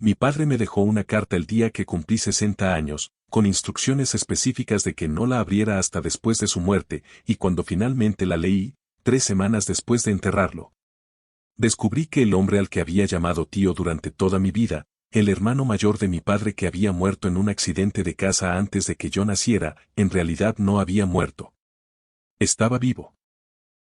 Mi padre me dejó una carta el día que cumplí 60 años, con instrucciones específicas de que no la abriera hasta después de su muerte, y cuando finalmente la leí, 3 semanas después de enterrarlo, descubrí que el hombre al que había llamado tío durante toda mi vida, el hermano mayor de mi padre que había muerto en un accidente de casa antes de que yo naciera, en realidad no había muerto. Estaba vivo.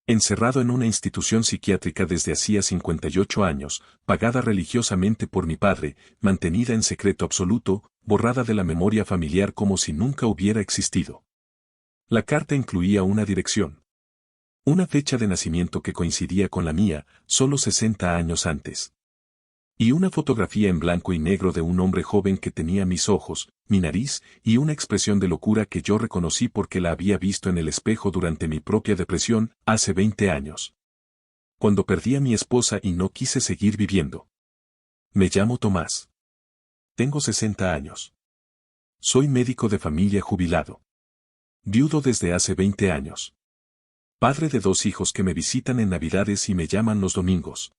Encerrado en una institución psiquiátrica desde hacía 58 años, pagada religiosamente por mi padre, mantenida en secreto absoluto, borrada de la memoria familiar como si nunca hubiera existido. La carta incluía una dirección. Una fecha de nacimiento que coincidía con la mía, solo 60 años antes. Y una fotografía en blanco y negro de un hombre joven que tenía mis ojos, mi nariz, y una expresión de locura que yo reconocí porque la había visto en el espejo durante mi propia depresión, hace 20 años. Cuando perdí a mi esposa y no quise seguir viviendo. Me llamo Tomás. Tengo 60 años. Soy médico de familia jubilado. Viudo desde hace 20 años. Padre de 2 hijos que me visitan en Navidades y me llaman los domingos.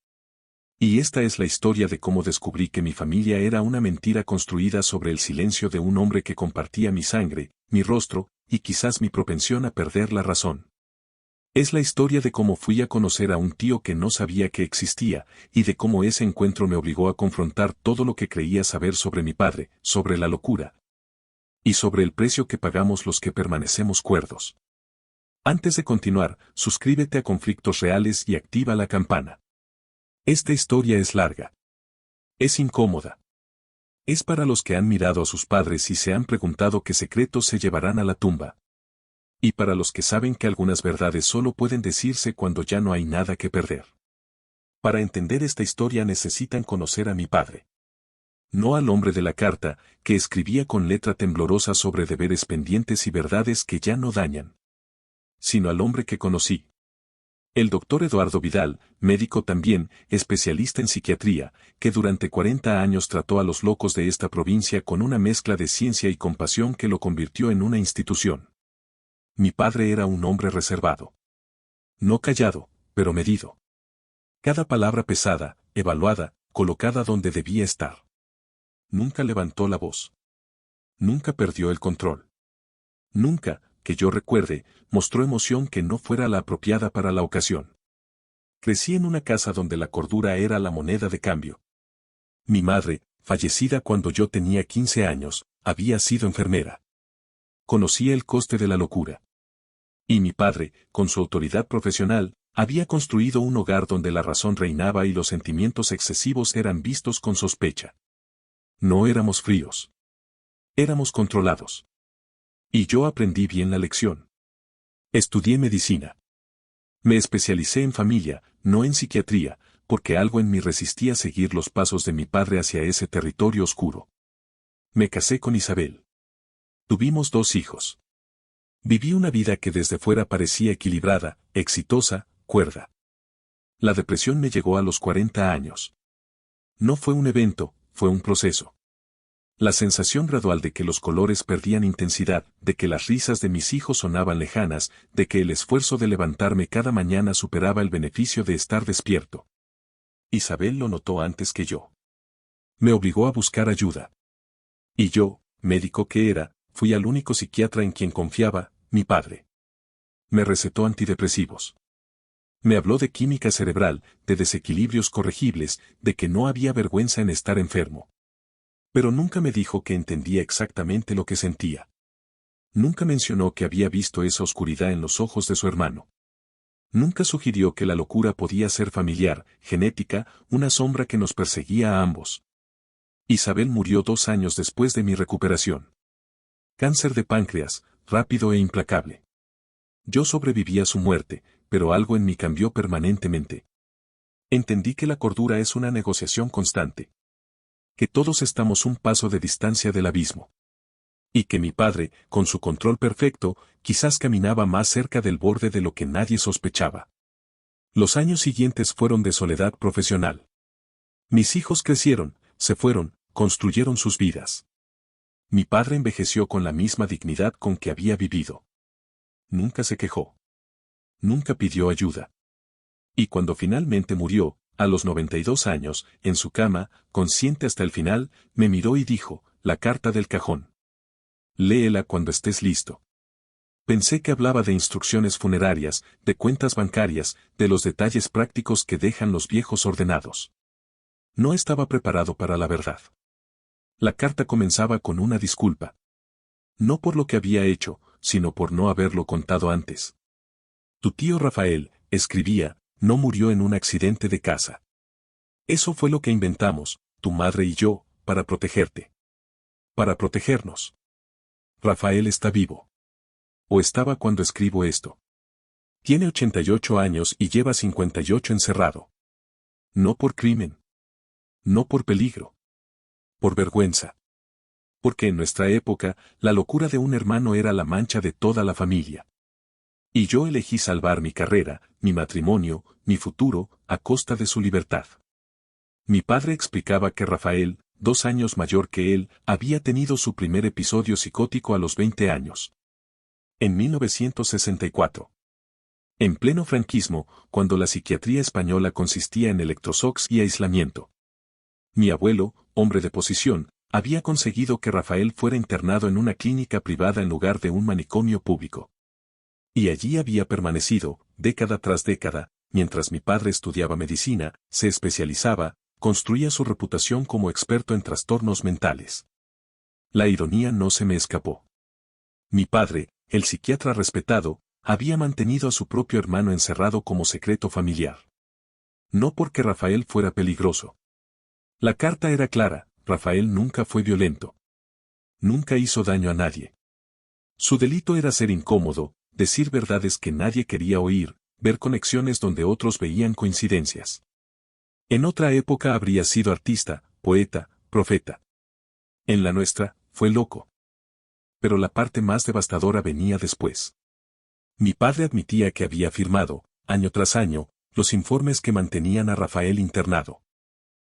Y esta es la historia de cómo descubrí que mi familia era una mentira construida sobre el silencio de un hombre que compartía mi sangre, mi rostro, y quizás mi propensión a perder la razón. Es la historia de cómo fui a conocer a un tío que no sabía que existía, y de cómo ese encuentro me obligó a confrontar todo lo que creía saber sobre mi padre, sobre la locura. Y sobre el precio que pagamos los que permanecemos cuerdos. Antes de continuar, suscríbete a Conflictos Reales y activa la campana. Esta historia es larga. Es incómoda. Es para los que han mirado a sus padres y se han preguntado qué secretos se llevarán a la tumba. Y para los que saben que algunas verdades solo pueden decirse cuando ya no hay nada que perder. Para entender esta historia necesitan conocer a mi padre. No al hombre de la carta, que escribía con letra temblorosa sobre deberes pendientes y verdades que ya no dañan. Sino al hombre que conocí. El doctor Eduardo Vidal, médico también, especialista en psiquiatría, que durante 40 años trató a los locos de esta provincia con una mezcla de ciencia y compasión que lo convirtió en una institución. Mi padre era un hombre reservado. No callado, pero medido. Cada palabra pesada, evaluada, colocada donde debía estar. Nunca levantó la voz. Nunca perdió el control. Nunca, que yo recuerde, mostró emoción que no fuera la apropiada para la ocasión. Crecí en una casa donde la cordura era la moneda de cambio. Mi madre, fallecida cuando yo tenía 15 años, había sido enfermera. Conocía el coste de la locura. Y mi padre, con su autoridad profesional, había construido un hogar donde la razón reinaba y los sentimientos excesivos eran vistos con sospecha. No éramos fríos. Éramos controlados. Y yo aprendí bien la lección. Estudié medicina. Me especialicé en familia, no en psiquiatría, porque algo en mí resistía seguir los pasos de mi padre hacia ese territorio oscuro. Me casé con Isabel. Tuvimos 2 hijos. Viví una vida que desde fuera parecía equilibrada, exitosa, cuerda. La depresión me llegó a los 40 años. No fue un evento, fue un proceso. La sensación gradual de que los colores perdían intensidad, de que las risas de mis hijos sonaban lejanas, de que el esfuerzo de levantarme cada mañana superaba el beneficio de estar despierto. Isabel lo notó antes que yo. Me obligó a buscar ayuda. Y yo, médico que era, fui al único psiquiatra en quien confiaba, mi padre. Me recetó antidepresivos. Me habló de química cerebral, de desequilibrios corregibles, de que no había vergüenza en estar enfermo. Pero nunca me dijo que entendía exactamente lo que sentía. Nunca mencionó que había visto esa oscuridad en los ojos de su hermano. Nunca sugirió que la locura podía ser familiar, genética, una sombra que nos perseguía a ambos. Isabel murió 2 años después de mi recuperación. Cáncer de páncreas, rápido e implacable. Yo sobreviví a su muerte, pero algo en mí cambió permanentemente. Entendí que la cordura es una negociación constante. Que todos estamos un paso de distancia del abismo. Y que mi padre, con su control perfecto, quizás caminaba más cerca del borde de lo que nadie sospechaba. Los años siguientes fueron de soledad profesional. Mis hijos crecieron, se fueron, construyeron sus vidas. Mi padre envejeció con la misma dignidad con que había vivido. Nunca se quejó. Nunca pidió ayuda. Y cuando finalmente murió, a los 92 años, en su cama, consciente hasta el final, me miró y dijo, la carta del cajón. Léela cuando estés listo. Pensé que hablaba de instrucciones funerarias, de cuentas bancarias, de los detalles prácticos que dejan los viejos ordenados. No estaba preparado para la verdad. La carta comenzaba con una disculpa. No por lo que había hecho, sino por no haberlo contado antes. Tu tío Rafael, escribía, no murió en un accidente de casa. Eso fue lo que inventamos, tu madre y yo, para protegerte. Para protegernos. Rafael está vivo. O estaba cuando escribo esto. Tiene 88 años y lleva 58 encerrado. No por crimen. No por peligro. Por vergüenza. Porque en nuestra época, la locura de un hermano era la mancha de toda la familia. Y yo elegí salvar mi carrera, mi matrimonio, mi futuro, a costa de su libertad. Mi padre explicaba que Rafael, 2 años mayor que él, había tenido su primer episodio psicótico a los 20 años. En 1964. En pleno franquismo, cuando la psiquiatría española consistía en electroshocks y aislamiento. Mi abuelo, hombre de posición, había conseguido que Rafael fuera internado en una clínica privada en lugar de un manicomio público. Y allí había permanecido, década tras década, mientras mi padre estudiaba medicina, se especializaba, construía su reputación como experto en trastornos mentales. La ironía no se me escapó. Mi padre, el psiquiatra respetado, había mantenido a su propio hermano encerrado como secreto familiar. No porque Rafael fuera peligroso. La carta era clara, Rafael nunca fue violento. Nunca hizo daño a nadie. Su delito era ser incómodo, decir verdades que nadie quería oír, ver conexiones donde otros veían coincidencias. En otra época habría sido artista, poeta, profeta. En la nuestra, fue loco. Pero la parte más devastadora venía después. Mi padre admitía que había firmado, año tras año, los informes que mantenían a Rafael internado.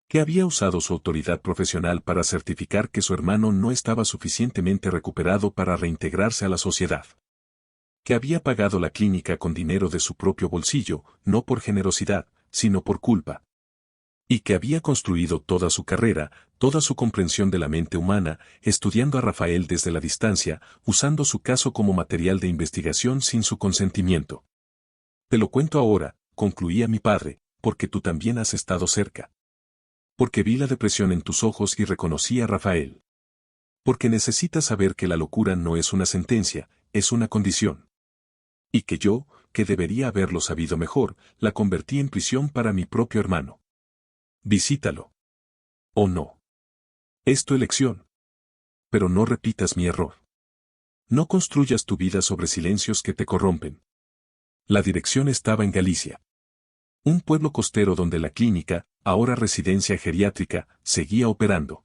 Que había usado su autoridad profesional para certificar que su hermano no estaba suficientemente recuperado para reintegrarse a la sociedad. Que había pagado la clínica con dinero de su propio bolsillo, no por generosidad, sino por culpa. Y que había construido toda su carrera, toda su comprensión de la mente humana, estudiando a Rafael desde la distancia, usando su caso como material de investigación sin su consentimiento. Te lo cuento ahora, concluía mi padre, porque tú también has estado cerca. Porque vi la depresión en tus ojos y reconocí a Rafael. Porque necesitas saber que la locura no es una sentencia, es una condición. Y que yo, que debería haberlo sabido mejor, la convertí en prisión para mi propio hermano. Visítalo. ¿O no? Es tu elección. Pero no repitas mi error. No construyas tu vida sobre silencios que te corrompen. La dirección estaba en Galicia. Un pueblo costero donde la clínica, ahora residencia geriátrica, seguía operando.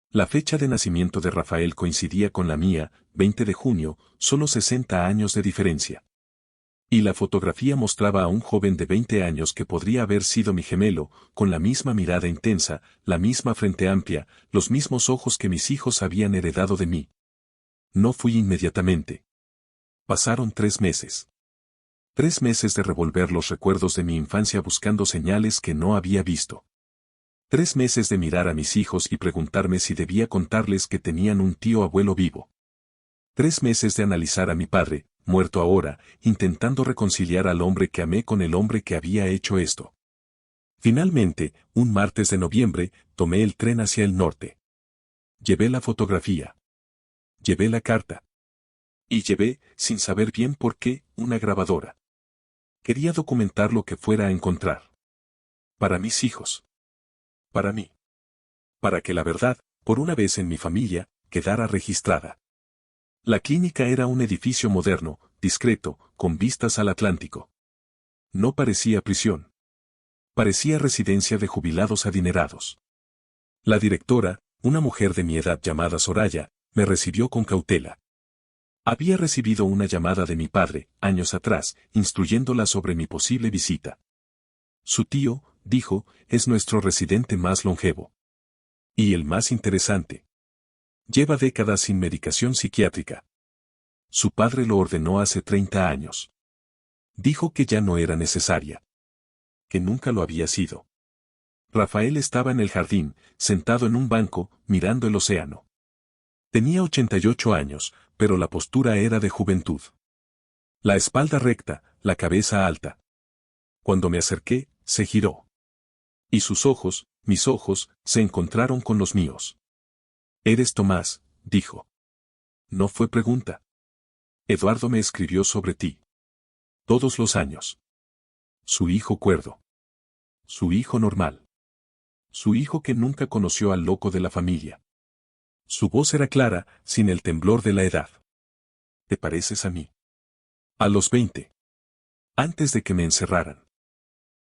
La fecha de nacimiento de Rafael coincidía con la mía, 20 de junio, solo 60 años de diferencia. Y la fotografía mostraba a un joven de 20 años que podría haber sido mi gemelo, con la misma mirada intensa, la misma frente amplia, los mismos ojos que mis hijos habían heredado de mí. No fui inmediatamente. Pasaron 3 meses. 3 meses de revolver los recuerdos de mi infancia buscando señales que no había visto. 3 meses de mirar a mis hijos y preguntarme si debía contarles que tenían un tío abuelo vivo. 3 meses de analizar a mi padre, muerto ahora, intentando reconciliar al hombre que amé con el hombre que había hecho esto. Finalmente, un martes de noviembre, tomé el tren hacia el norte. Llevé la fotografía. Llevé la carta. Y llevé, sin saber bien por qué, una grabadora. Quería documentar lo que fuera a encontrar. Para mis hijos. Para mí. Para que la verdad, por una vez en mi familia, quedara registrada. La clínica era un edificio moderno, discreto, con vistas al Atlántico. No parecía prisión. Parecía residencia de jubilados adinerados. La directora, una mujer de mi edad llamada Soraya, me recibió con cautela. Había recibido una llamada de mi padre, años atrás, instruyéndola sobre mi posible visita. Su tío, dijo, es nuestro residente más longevo. Y el más interesante. Lleva décadas sin medicación psiquiátrica. Su padre lo ordenó hace 30 años. Dijo que ya no era necesaria. Que nunca lo había sido. Rafael estaba en el jardín, sentado en un banco, mirando el océano. Tenía 88 años, pero la postura era de juventud. La espalda recta, la cabeza alta. Cuando me acerqué, se giró. Y sus ojos, mis ojos, se encontraron con los míos. «Eres Tomás», dijo. No fue pregunta. Eduardo me escribió sobre ti. Todos los años. Su hijo cuerdo. Su hijo normal. Su hijo que nunca conoció al loco de la familia. Su voz era clara, sin el temblor de la edad. ¿Te pareces a mí? A los 20. Antes de que me encerraran.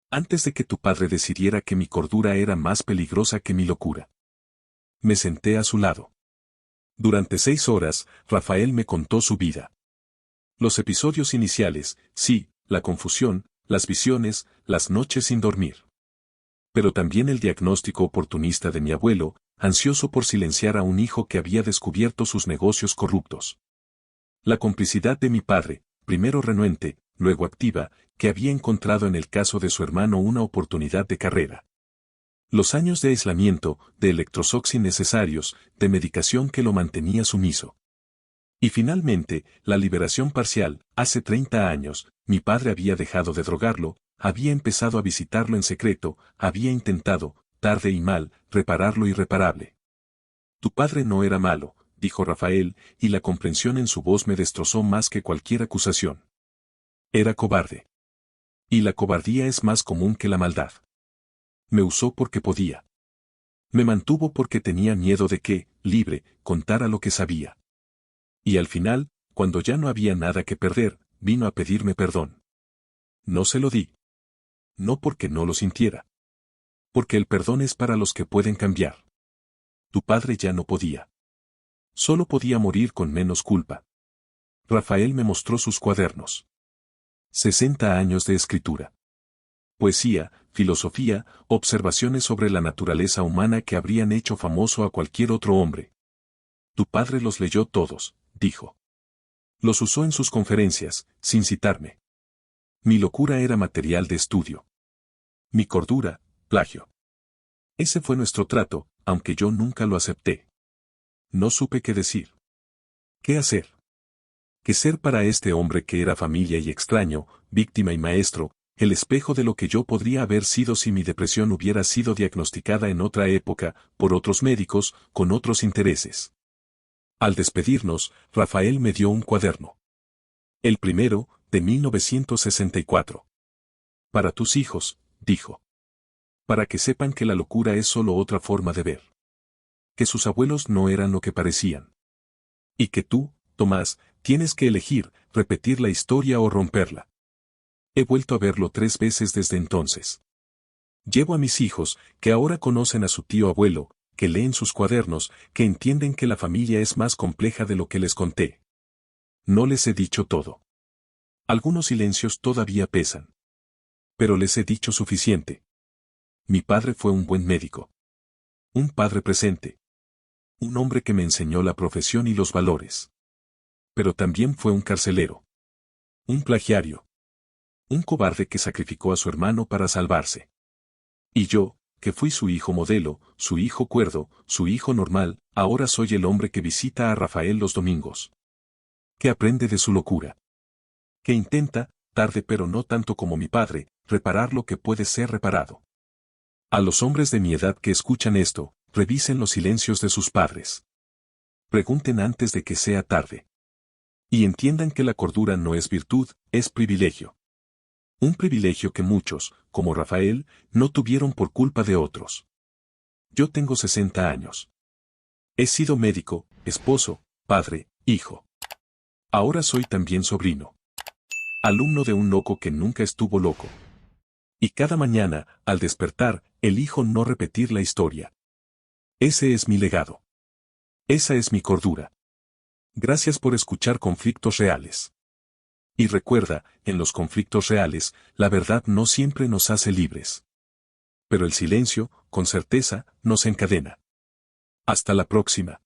Antes de que tu padre decidiera que mi cordura era más peligrosa que mi locura. Me senté a su lado. Durante 6 horas, Rafael me contó su vida. Los episodios iniciales, sí, la confusión, las visiones, las noches sin dormir. Pero también el diagnóstico oportunista de mi abuelo, ansioso por silenciar a un hijo que había descubierto sus negocios corruptos. La complicidad de mi padre, primero renuente, luego activa, que había encontrado en el caso de su hermano una oportunidad de carrera. Los años de aislamiento, de electroshocks innecesarios, de medicación que lo mantenía sumiso. Y finalmente, la liberación parcial. Hace 30 años, mi padre había dejado de drogarlo, había empezado a visitarlo en secreto, había intentado, tarde y mal, reparar lo irreparable. Tu padre no era malo, dijo Rafael, y la comprensión en su voz me destrozó más que cualquier acusación. Era cobarde. Y la cobardía es más común que la maldad. Me usó porque podía. Me mantuvo porque tenía miedo de que, libre, contara lo que sabía. Y al final, cuando ya no había nada que perder, vino a pedirme perdón. No se lo di. No porque no lo sintiera. Porque el perdón es para los que pueden cambiar. Tu padre ya no podía. Solo podía morir con menos culpa. Rafael me mostró sus cuadernos. 60 años de escritura. Poesía, filosofía, observaciones sobre la naturaleza humana que habrían hecho famoso a cualquier otro hombre. Tu padre los leyó todos, dijo. Los usó en sus conferencias, sin citarme. Mi locura era material de estudio. Mi cordura, plagio. Ese fue nuestro trato, aunque yo nunca lo acepté. No supe qué decir. ¿Qué hacer? ¿Qué ser para este hombre que era familia y extraño, víctima y maestro, el espejo de lo que yo podría haber sido si mi depresión hubiera sido diagnosticada en otra época, por otros médicos, con otros intereses? Al despedirnos, Rafael me dio un cuaderno. El primero, de 1964. Para tus hijos, dijo. Para que sepan que la locura es solo otra forma de ver. Que sus abuelos no eran lo que parecían. Y que tú, Tomás, tienes que elegir, repetir la historia o romperla. He vuelto a verlo 3 veces desde entonces. Llevo a mis hijos, que ahora conocen a su tío abuelo, que leen sus cuadernos, que entienden que la familia es más compleja de lo que les conté. No les he dicho todo. Algunos silencios todavía pesan. Pero les he dicho suficiente. Mi padre fue un buen médico. Un padre presente. Un hombre que me enseñó la profesión y los valores. Pero también fue un carcelero. Un plagiario. Un cobarde que sacrificó a su hermano para salvarse. Y yo, que fui su hijo modelo, su hijo cuerdo, su hijo normal, ahora soy el hombre que visita a Rafael los domingos. Que aprende de su locura. Que intenta, tarde pero no tanto como mi padre, reparar lo que puede ser reparado. A los hombres de mi edad que escuchan esto, revisen los silencios de sus padres. Pregunten antes de que sea tarde. Y entiendan que la cordura no es virtud, es privilegio. Un privilegio que muchos, como Rafael, no tuvieron por culpa de otros. Yo tengo 60 años. He sido médico, esposo, padre, hijo. Ahora soy también sobrino. Alumno de un loco que nunca estuvo loco. Y cada mañana, al despertar, elijo no repetir la historia. Ese es mi legado. Esa es mi cordura. Gracias por escuchar Conflictos Reales. Y recuerda, en los conflictos reales, la verdad no siempre nos hace libres. Pero el silencio, con certeza, nos encadena. Hasta la próxima.